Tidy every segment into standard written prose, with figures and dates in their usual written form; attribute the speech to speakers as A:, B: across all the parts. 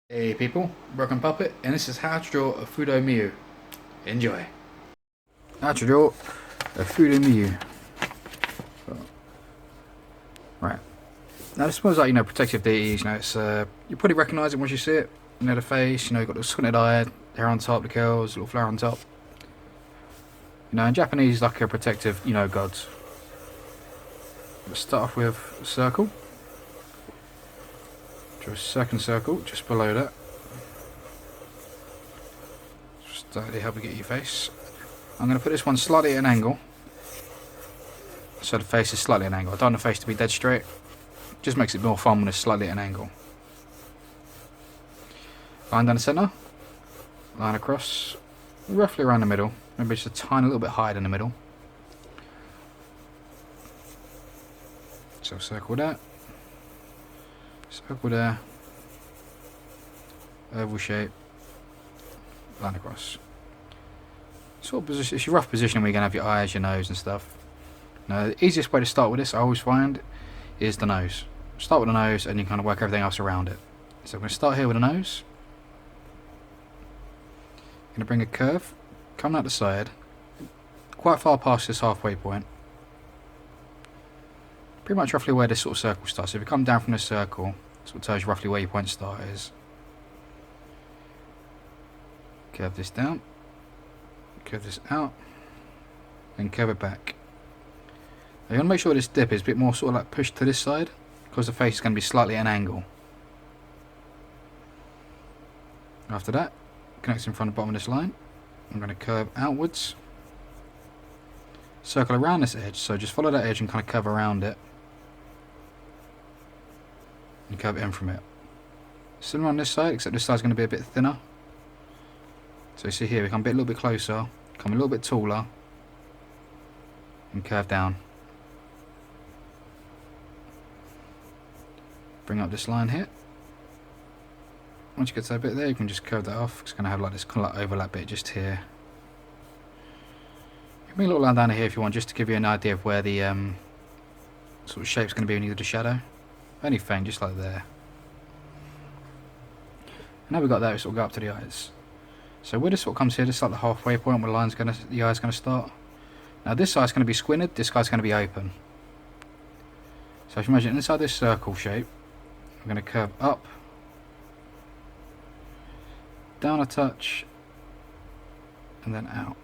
A: Hey people, Broken Puppet, and this is how to draw a Fudo Myoo. Enjoy. How to draw a Fudo Myoo. Right. Now this one's like, protective deities, it's you probably recognise it once you see it. The face, you've got the squinted eye, hair on top, the curls, little flower on top. In Japanese, like a protective, gods. Let's start off with a circle. Draw a second circle just below that. Just to help you get your face. I'm going to put this one slightly at an angle. So the face is slightly at an angle. I don't want the face to be dead straight. Just makes it more fun when it's slightly at an angle. Line down the centre. Line across. Roughly around the middle. Maybe just a tiny little bit higher than the middle. So circle that. Circle there. Oval shape. Line across. Sort of position. It's your rough position where you're going to have your eyes, your nose and stuff. Now the easiest way to start with this, I always find, is the nose. Start with the nose and you kind of work everything else around it. So I'm going to start here with the nose. I'm going to bring a curve, coming out the side, quite far past this halfway point. Pretty much roughly where this sort of circle starts. So if you come down from this circle, it sort of tells you roughly where your point start is. Curve this down, curve this out, and curve it back. Now you want to make sure this dip is a bit more sort of like pushed to this side, because the face is going to be slightly at an angle. After that, connects in front and bottom of this line. I'm going to curve outwards, circle around this edge, so just follow that edge and kind of curve around it, and curve in from it. Similar on this side, except this side's going to be a bit thinner. So you see here, we come a little bit closer, come a little bit taller, and curve down. Bring up this line here. Once you get to that bit there, you can just curve that off. It's going to have like this kind of like overlap bit just here. You can bring a little line down here if you want, just to give you an idea of where the sort of shape's going to be beneath the shadow. Only faint, just like there. And now we've got that, we sort of go up to the eyes. So where this sort of comes here, this is like the halfway point where the eye's going to start. Now this eye's going to be squinted, this guy's going to be open. So if you imagine inside this circle shape, we're going to curve up, down a touch, and then out.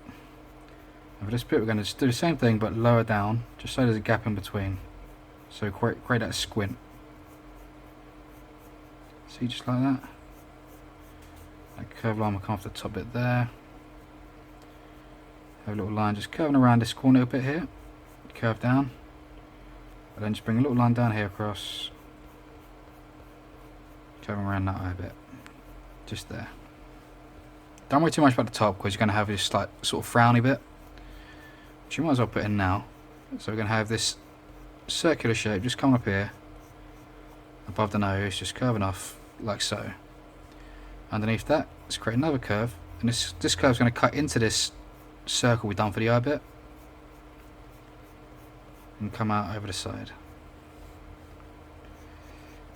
A: And for this bit we're going to just do the same thing but lower down, just so there's a gap in between. So create that squint. See, just like that. That curved line will come off the top bit there. Have a little line just curving around this corner bit here. Curve down. And then just bring a little line down here across. Curving around that eye bit. Just there. Don't worry too much about the top because you're going to have this like sort of frowny bit, which you might as well put in now. So we're going to have this circular shape just coming up here above the nose, just curving off like so. Underneath that, let's create another curve, and this curve is going to cut into this circle we've done for the eye bit and come out over the side.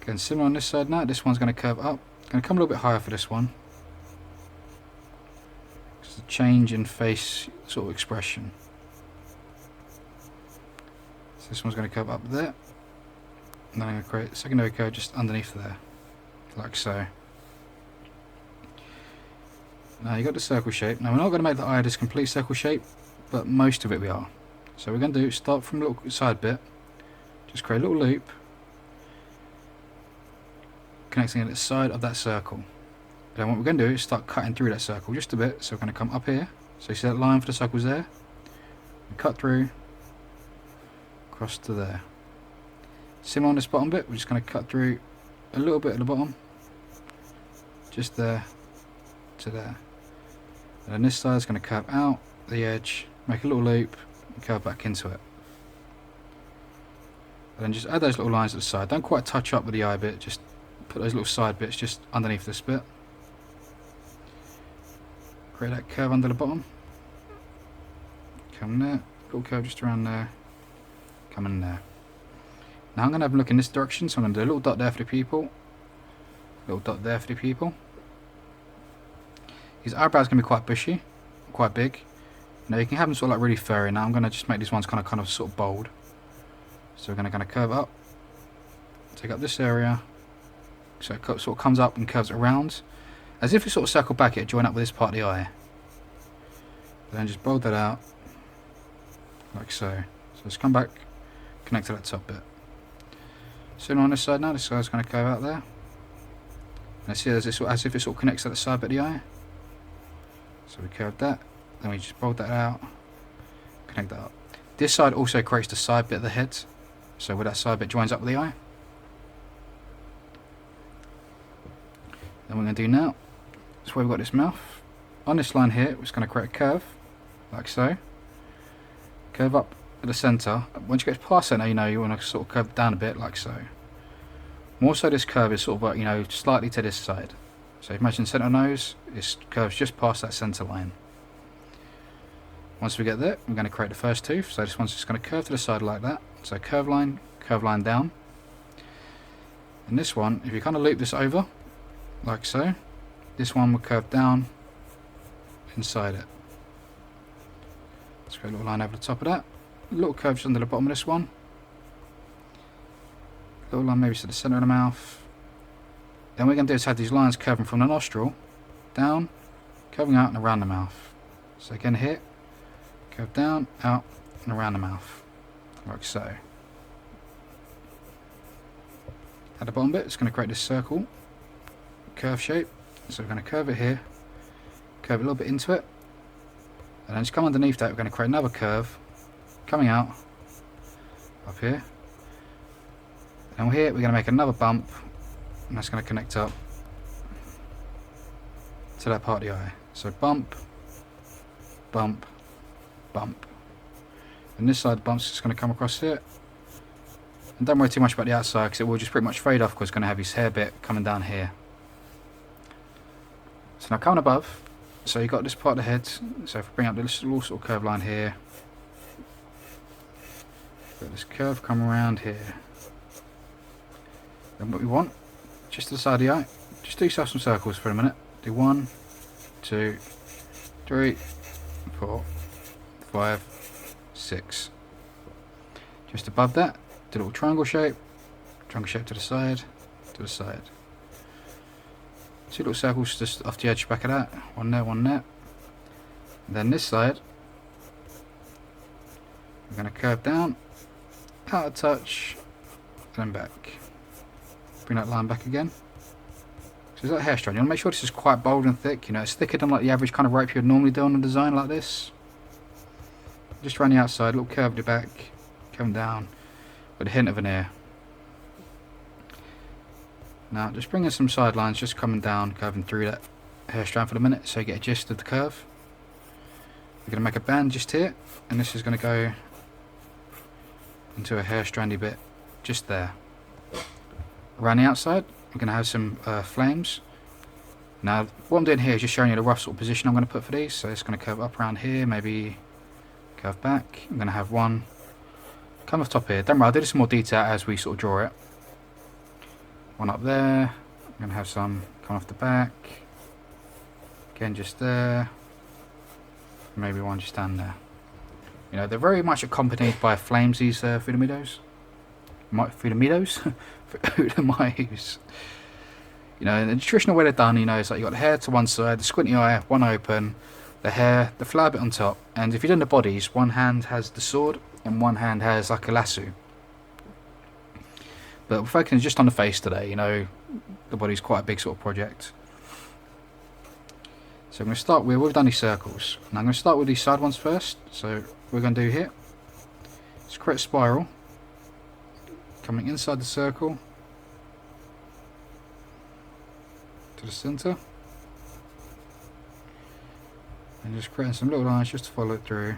A: Again, similar on this side now. This one's going to curve up. Going to come a little bit higher for this one. It's a change in face sort of expression. So this one's going to curve up there. And then I'm going to create a secondary curve just underneath there. Like so. Now you've got the circle shape. Now we're not going to make the eye this complete circle shape, but most of it we are. So we're going to start from a little side bit. Just create a little loop. Connecting at the side of that circle. Then what we're going to do is start cutting through that circle just a bit. So we're going to come up here. So you see that line for the circle's there. We cut through. Across to there. Similar on this bottom bit, we're just going to cut through a little bit at the bottom. Just there to there. And then this side is going to curve out the edge, make a little loop, and curve back into it. And then just add those little lines at the side. Don't quite touch up with the eye bit, just put those little side bits just underneath this bit. Create that curve under the bottom. Come there, little curve just around there, come in there. Now I'm going to have a look in this direction, so I'm going to do a little dot there for the pupil. Little dot there for the pupil. His eyebrows going to be quite bushy, quite big. Now you can have them sort of like really furry. Now I'm going to just make these ones kind of sort of bold. So we're going to curve up. Take up this area. So it sort of comes up and curves around. As if we sort of circle back, it'll join up with this part of the eye. Then just bold that out. Like so. So let's come back, connect to that top bit. Similar on this side now, this side's going to curve out there. And see as if it sort of connects to the side bit of the eye. So we curved that, then we just bold that out, connect that up. This side also creates the side bit of the head, so where that side bit joins up with the eye. Then we're going to do now, that's where we've got this mouth. On this line here, we're just going to create a curve, like so. Curve up at the centre. Once you get past centre, you know you want to sort of curve down a bit, like so. More so this curve is sort of like, you know, slightly to this side. So imagine centre nose, it curves just past that centre line. Once we get there, we're going to create the first tooth. So this one's just going to curve to the side like that. So curve line down. And this one, if you kind of loop this over, like so, this one will curve down inside it. Let's create a little line over the top of that. A little curve just under the bottom of this one. Little line maybe to the centre of the mouth. Then what we're going to do is have these lines curving from the nostril down, curving out and around the mouth. So again here, curve down, out and around the mouth, like so. At the bottom bit, it's going to create this circle, curve shape. So we're going to curve it here, curve a little bit into it, and then just come underneath that, we're going to create another curve, coming out, up here. And here we're going to make another bump, and that's going to connect up to that part of the eye. So bump, bump, bump. And this side the bump's just going to come across here. And don't worry too much about the outside, because it will just pretty much fade off, because it's going to have his hair bit coming down here. So now coming above, so you've got this part of the head. So if we bring up this little sort of curve line here, got this curve come around here. Then what we want, just to the side of the eye, just do yourself some circles for a minute. Do 1, 2, 3, 4, 5, 6. Just above that, do a little triangle shape to the side, to the side. 2 little circles just off the edge back of that, one there, one there. And then this side, we're going to curve down, out a touch, and then back. Bring that line back again. So it's like hair strand. You want to make sure this is quite bold and thick. You know, it's thicker than like the average kind of rope you would normally do on a design like this. Just around the outside, a little curve at the back, come down, with a hint of an ear. Now, just bring in some side lines, just coming down, curving through that hair strand for the minute, so you get a gist of the curve. We're going to make a band just here, and this is going to go into a hair strandy bit just there. Around the outside, we're going to have some flames. Now, what I'm doing here is just showing you the rough sort of position I'm going to put for these. So it's going to curve up around here, maybe curve back. I'm going to have one come off top here. Don't worry, I'll do this in more detail as we sort of draw it. One up there. I'm going to have some come off the back. Again, just there. Maybe one just down there. You know, they're very much accompanied by flames, these Fudo Myyoos. Fudo Myyoos. You know, in the traditional way they're done, you know, it's like you've got the hair to one side, the squinty eye, one open, the hair, the flower bit on top. And if you're doing the bodies, one hand has the sword and one hand has like a lasso. But we're focusing just on the face today, you know, the body's quite a big sort of project. So I'm going to start with, we've done these circles. And I'm going to start with these side ones first. So we're going to do here, let's create a spiral, coming inside the circle, to the centre, and just creating some little lines just to follow it through,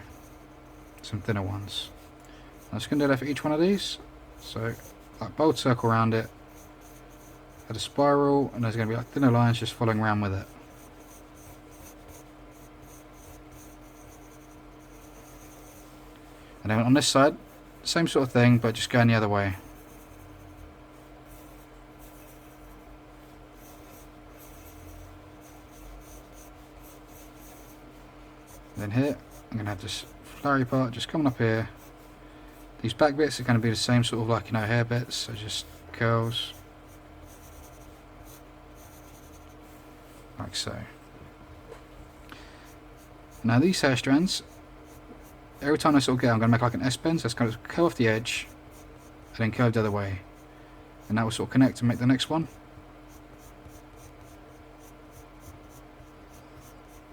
A: some thinner ones. I'm just going to do that for each one of these. So like bold circle around it, add a spiral, and there's going to be like thinner lines just following around with it. And then on this side, same sort of thing, but just going the other way. then here, I'm going to have this flowery part just coming up here. These back bits are going to be the same sort of like, you know, hair bits, so just curls. Like so. Now these hair strands, every time I sort of get, I'm going to make like an S-bend, so it's going to curl off the edge, and then curve the other way. And that will sort of connect and make the next one.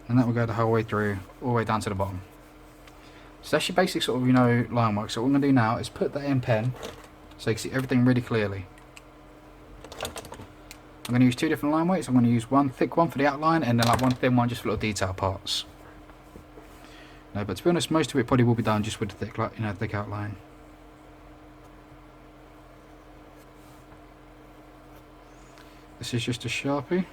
A: And that will go the whole way through, all the way down to the bottom. So that's your basic sort of, you know, line work. So what I'm going to do now is put that in pen, so you can see everything really clearly. I'm going to use two different line weights. I'm going to use one thick one for the outline, and then like one thin one just for little detail parts. No, but to be honest, most of it probably will be done just with the thick, like, you know, thick outline. This is just a Sharpie.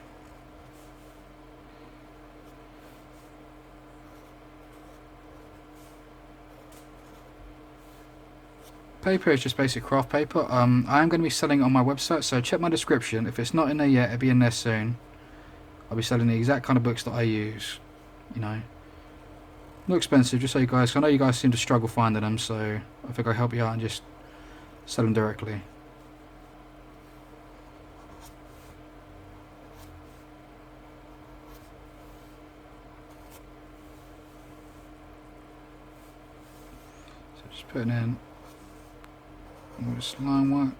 A: Paper is just basic craft paper. I am going to be selling it on my website, so check my description. If it's not in there yet, it'll be in there soon. I'll be selling the exact kind of books that I use. You know, not expensive, just so you guys, 'cause I know you guys seem to struggle finding them, so I think I'll help you out and just sell them directly. So just putting in all this line work.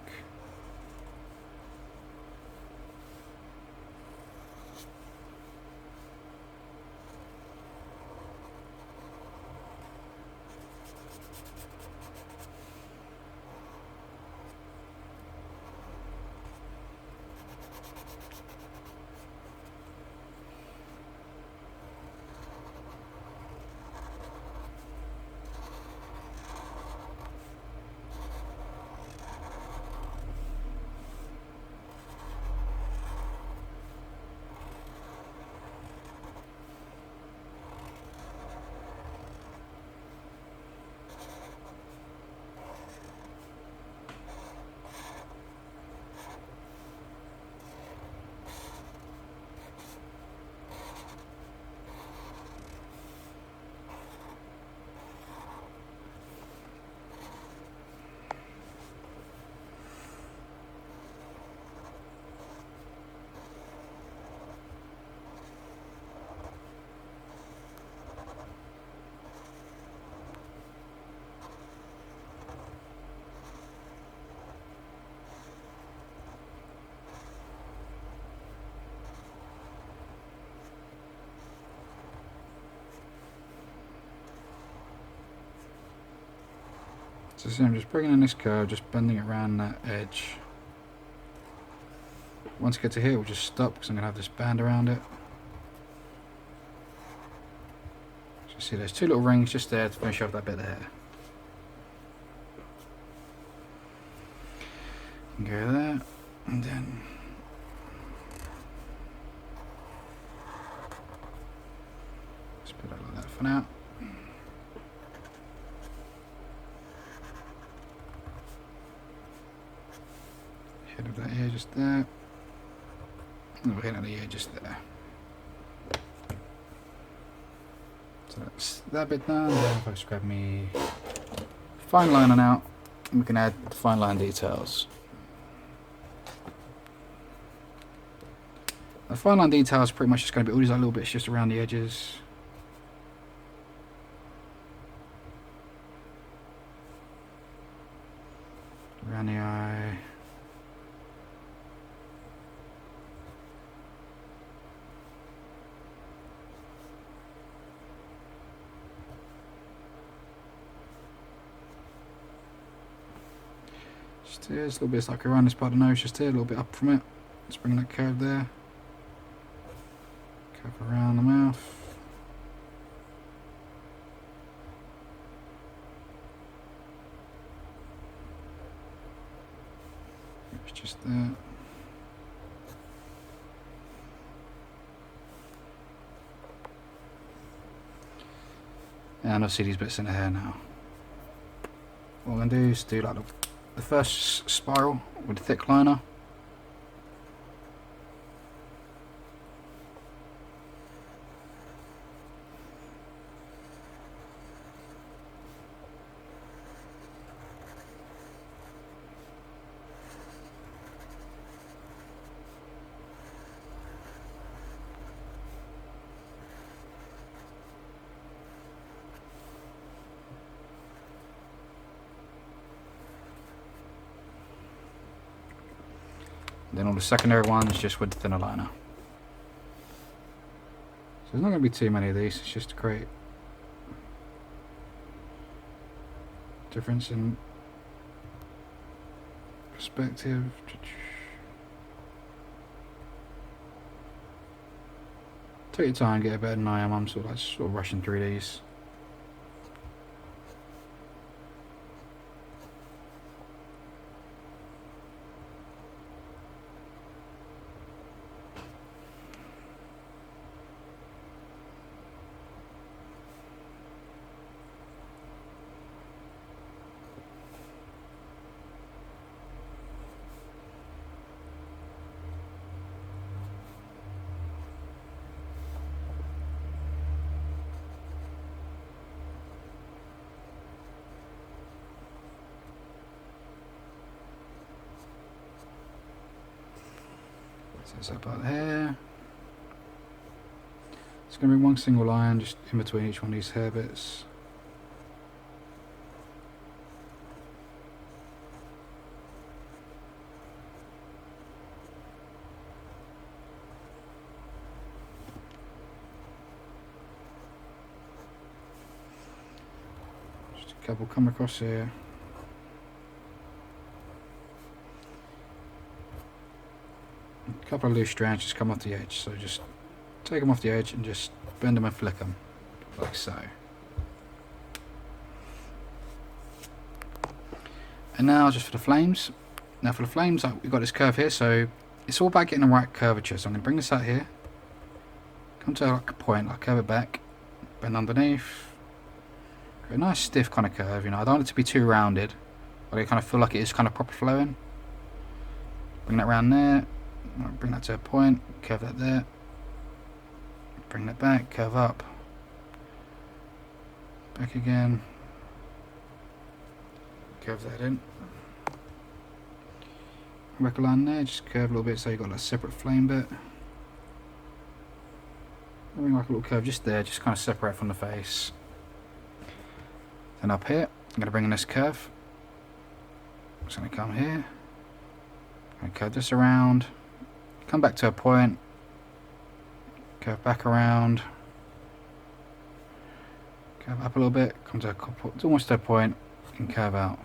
A: So see, I'm just bringing in this curve, just bending it around that edge. Once I get to here, we'll just stop because I'm going to have this band around it. So you see there's two little rings just there to finish off that bit there. Go there, and then just put it like that for now. Head of that ear just there. And head of the ear just there. So that's that bit done. Then if I just grab me fine liner now, and we can add the fine line details. The fine line details pretty much just going to be all these little bits just around the edges. Around the eye. Just here, there's little bits like around this part of the nose, just here, a little bit up from it. Just bring that curve there. Curve around the mouth. It's just there. And I see these bits in the hair now. What I'm going to do is do like the first spiral with the thick liner. Then all the secondary ones just with the thinner liner. So there's not going to be too many of these, it's just to create difference in perspective. Take your time, get it better than I am. I'm sort of rushing through these. So it's about here. It's going to be one single line just in between each one of these hair bits. Just a couple come across here. A couple of loose strands just come off the edge, so just take them off the edge and just bend them and flick them, like so. And now just for the flames. Now for the flames, we've got this curve here, so it's all about getting the right curvature. So I'm going to bring this out here, come to like a point, I'll curve it back, bend underneath, a nice stiff kind of curve, you know, I don't want it to be too rounded, but I kind of feel like it is kind of proper flowing. Bring that round there. Bring that to a point, curve that there, bring that back, curve up, back again, curve that in, back a line there, just curve a little bit so you've got a separate flame bit, bring like a little curve just there, just kind of separate from the face. Then up here, I'm going to bring in this curve, just going to come here, I'm going to curve this around, come back to a point, curve back around, curve up a little bit, come to almost to a point, and curve out.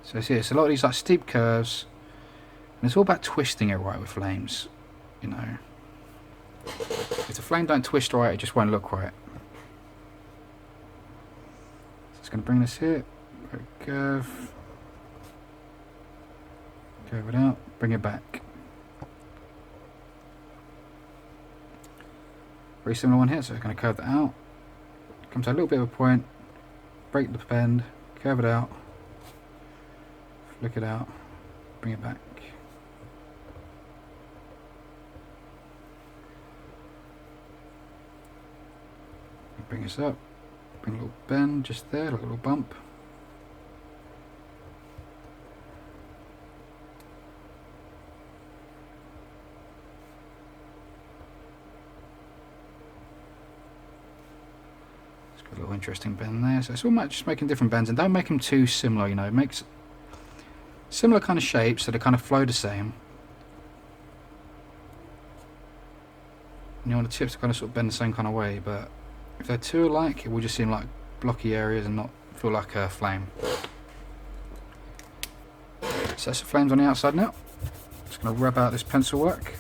A: So see, it's a lot of these like steep curves, and it's all about twisting it right with flames, you know. If the flame don't twist right, it just won't look right. So it's going to bring this here, curve. Curve it out, bring it back. Very similar one here, so we're going to curve that out. Come to a little bit of a point, break the bend, curve it out, flick it out, bring it back. Bring this up, bring a little bend just there, like a little bump. A little interesting bend there, so it's all just making different bends, and don't make them too similar, you know, it makes similar kind of shapes so they kind of flow the same. And you want the tips to kind of sort of bend the same kind of way, but if they're too alike, it will just seem like blocky areas and not feel like a flame. So that's the flames on the outside now. Just going to rub out this pencil work.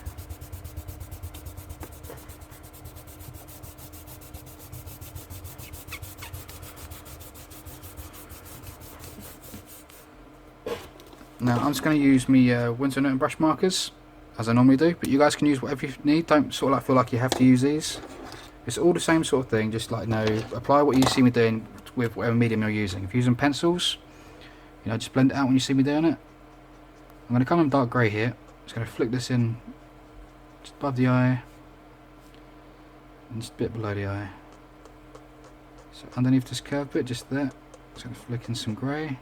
A: Now I'm just going to use my Winsor Newton brush markers, as I normally do, but you guys can use whatever you need. Don't sort of like feel like you have to use these. It's all the same sort of thing, just like, you know, apply what you see me doing with whatever medium you're using. If you're using pencils, you know, just blend it out when you see me doing it. I'm going to come in dark grey here, just going to flick this in just above the eye, and just a bit below the eye. So underneath this curved bit, just there, just going to flick in some grey.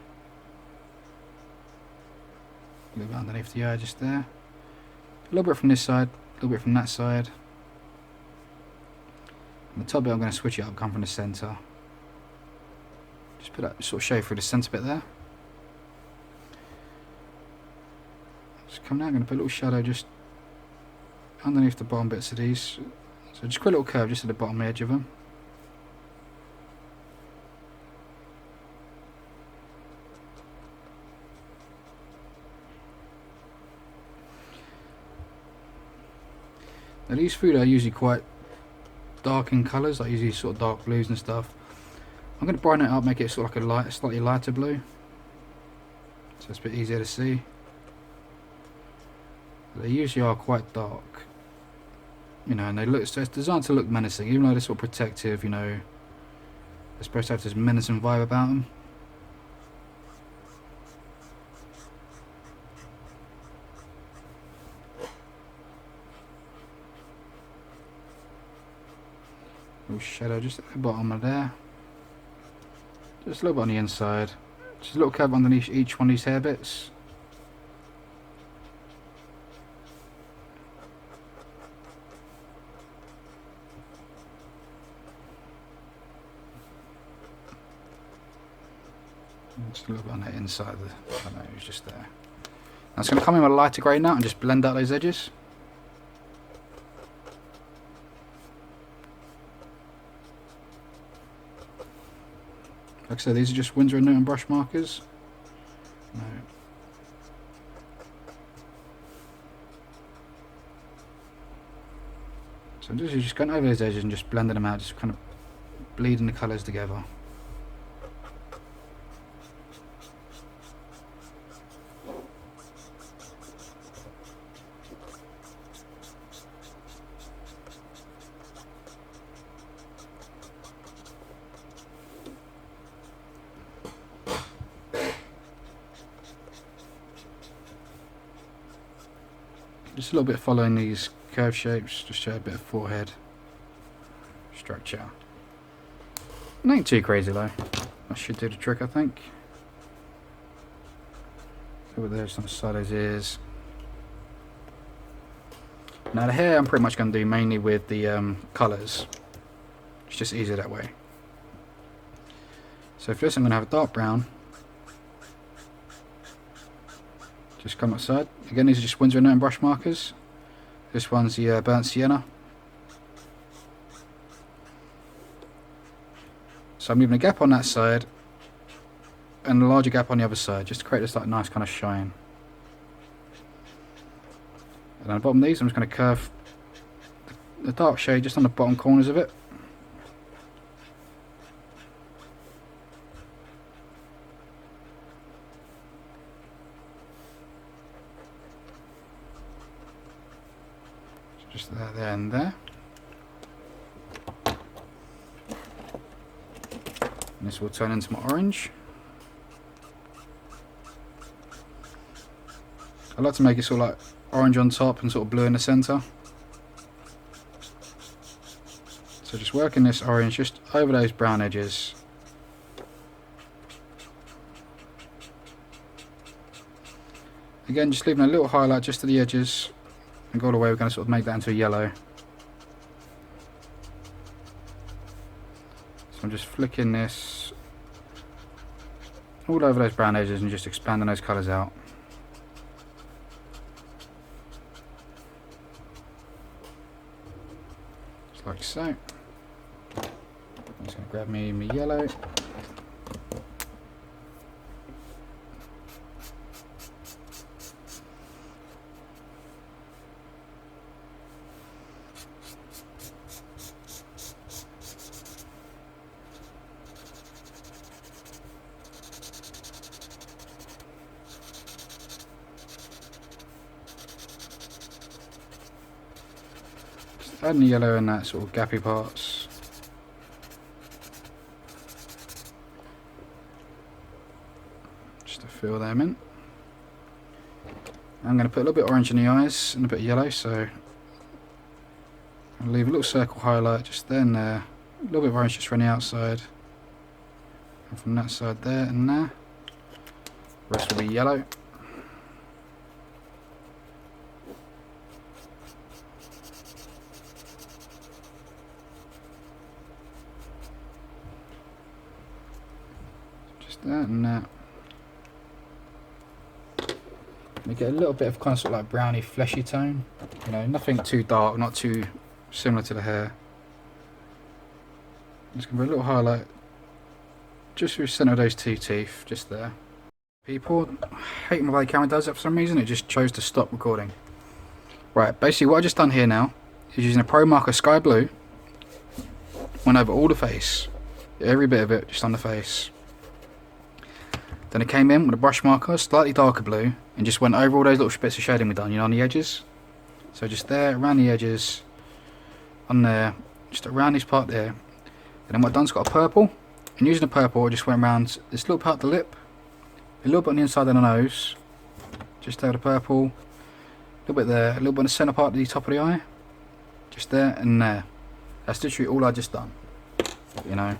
A: A little bit underneath the eye just there, a little bit from this side, a little bit from that side. And the top bit I'm going to switch it up, come from the centre. Just put that sort of shade through the centre bit there. Just come down, I'm going to put a little shadow just underneath the bottom bits of these. So just quite a little curve just at the bottom edge of them. Now these Fudo are usually quite dark in colours, like usually sort of dark blues and stuff. I'm going to brighten it up, make it sort of like a slightly lighter blue, so it's a bit easier to see. But they usually are quite dark, you know, and they look, so it's designed to look menacing, even though they're sort of protective, you know. They're supposed to have this menacing vibe about them. Little shadow just at the bottom of there. Just a little bit on the inside. Just a little curve underneath each one of these hair bits. Just a little bit on the inside of the, I don't know, it was just there. Now it's going to come in with a lighter grey now and just blend out those edges. Like I said, these are just Winsor & Newton brush markers. No. So I'm just going over those edges and just blending them out, just kind of bleeding the colours together. Just a little bit following these curve shapes, just show a bit of forehead structure. Nothing too crazy though. That should do the trick, I think. Over there, just on the side of his ears. Now the hair I'm pretty much going to do mainly with the colours. It's just easier that way. So first I'm going to have a dark brown. Just come outside. Again, these are just Winsor & Newton brush markers. This one's the burnt sienna. So I'm leaving a gap on that side and a larger gap on the other side, just to create this like nice kind of shine. And on the bottom of these, I'm just going to curve the dark shade just on the bottom corners of it. Just there and there. And this will turn into my orange. I like to make it sort of like orange on top and sort of blue in the centre. So just working this orange just over those brown edges. Again, just leaving a little highlight just to the edges. And go all the way, we're going to sort of make that into a yellow. So I'm just flicking this all over those brown edges and just expanding those colours out. Just like so. I'm just going to grab me my yellow. Adding the yellow in that sort of gappy parts. Just to fill them in. I'm going to put a little bit of orange in the eyes and a bit of yellow, so I'll leave a little circle highlight just there and there. A little bit of orange just around the outside. And from that side there and there. The rest will be yellow. That and that. We get a little bit of kind of sort of like browny fleshy tone, you know, nothing too dark, not too similar to the hair. Just gonna be a little highlight just through the centre of those two teeth, just there. People hate my way the camera does that for some reason. It just chose to stop recording. Right, basically what I just done here now is using a Pro Marker Sky Blue. Went over all the face, every bit of it, just on the face. Then I came in with a brush marker, slightly darker blue, and just went over all those little bits of shading we done, you know, on the edges. So just there, around the edges, on there, just around this part there. And then what I've done's got a purple, and using the purple I just went around this little part of the lip, a little bit on the inside of the nose, just there with the purple, a little bit there, a little bit on the centre part of the top of the eye, just there and there. That's literally all I just done, you know.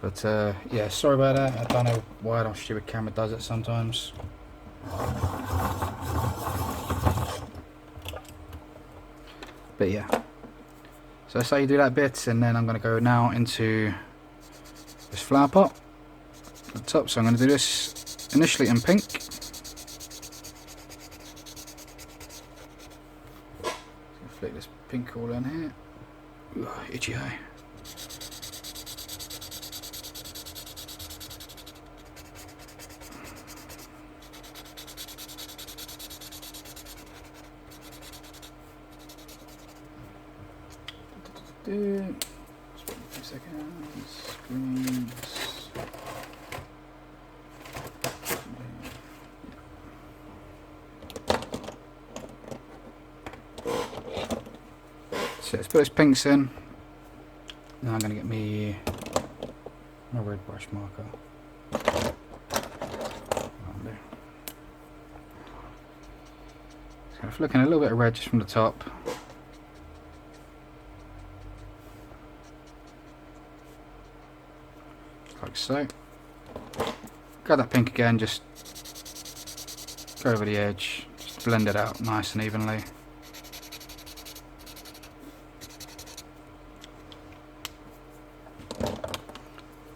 A: But yeah, sorry about that. I don't know why our stupid camera does it sometimes. But yeah, so that's how you do that bit, and then I'm going to go now into this flower pot at the top. So I'm going to do this initially in pink. Flick this pink all in here. Ooh, itchy eye. Just wait a few seconds. Greens. So let's put those pinks in. Now I'm going to get me my red brush marker. So I'm flicking a little bit of red just from the top. Like so. Grab that pink again, just go over the edge, just blend it out nice and evenly.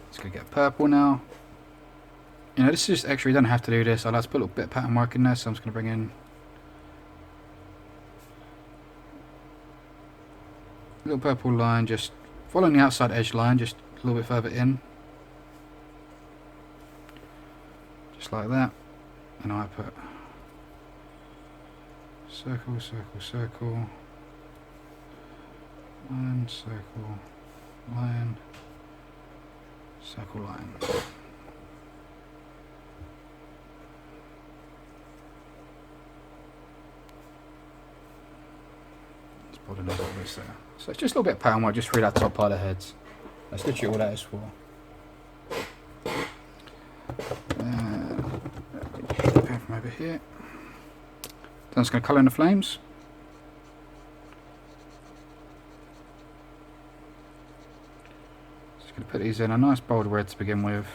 A: Just gonna get purple now. You know, this is just extra, you don't have to do this. I like to put a little bit of pattern work in there, so I'm just gonna bring in a little purple line, just following the outside edge line, just a little bit further in. Just like that, and I put circle, circle, circle, line, circle, line, circle, line. Let's put another this there. So it's just a little bit of pattern work just through that top part of the heads. That's literally all that is for. From over here. Then I'm just going to colour in the flames. Just going to put these in a nice bold red to begin with.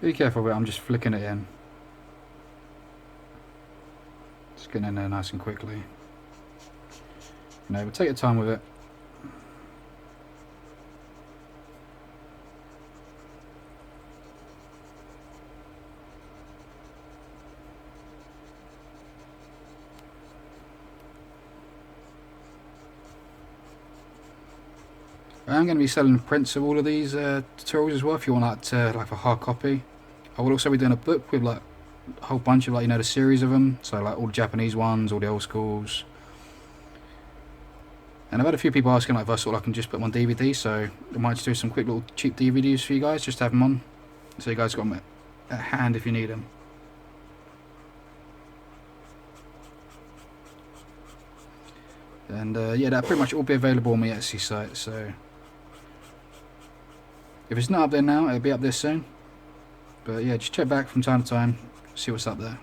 A: Be careful with it, I'm just flicking it in. Getting in there nice and quickly. You know, but take your time with it. I'm going to be selling prints of all of these tutorials as well if you want that like a hard copy. I will also be doing a book with like a whole bunch of, like, you know, the series of them, so like all the Japanese ones, all the old schools. And I've had a few people asking like if I sort of I can just put them on DVD, so I might just do some quick little cheap DVDs for you guys, just to have them on, so you guys got them at hand if you need them. And yeah, that'll pretty much all be available on my Etsy site, so if it's not up there now, it'll be up there soon. But yeah, just check back from time to time, see what's up there.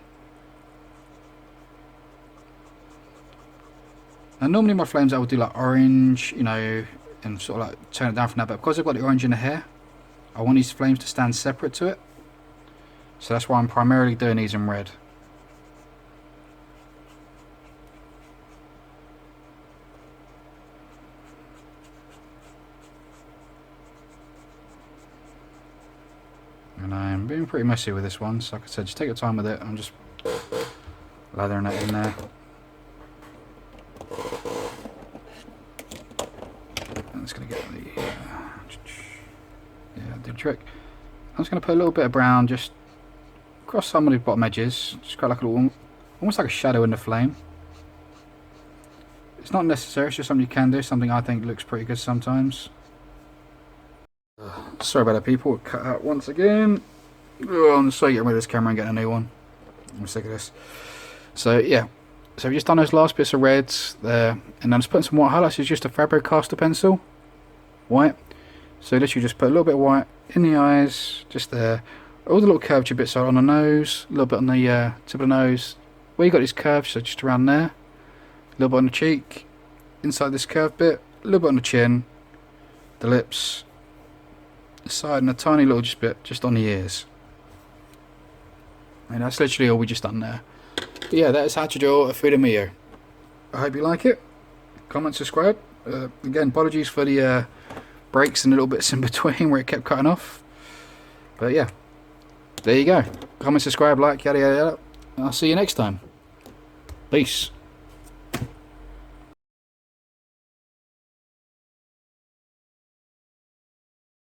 A: And normally my flames I would do like orange, you know, and sort of like turn it down from that, but because I've got the orange in the hair, I want these flames to stand separate to it. So that's why I'm primarily doing these in red. And I'm being pretty messy with this one, so like I said, just take your time with it. I'm just lathering it in there. I'm just going to get the yeah, do the trick. I'm just going to put a little bit of brown just across some of the bottom edges, just create like a little, almost like a shadow in the flame. It's not necessary, it's just something you can do, something I think looks pretty good sometimes. Sorry about that, people. We'll cut out once again. Oh, I'm so getting rid of this camera and getting a new one. I'm sick of this. So yeah, so we've just done those last bits of reds there, and I'm just putting some white highlights. It's just a Faber-Castell pencil, white. So literally just put a little bit of white in the eyes, just there. All the little curvature bits are on the nose, a little bit on the tip of the nose. Where you got these curves, so just around there. A little bit on the cheek, inside this curved bit, a little bit on the chin, the lips, the side, and a tiny little bit just on the ears. And that's literally all we just done there. But yeah, that is how to draw a Fudo Myoo. I hope you like it. Comment, subscribe. Again, apologies for the breaks and little bits in between where it kept cutting off. But yeah, there you go. Comment, subscribe, like, yada yada yada. I'll see you next time. Peace.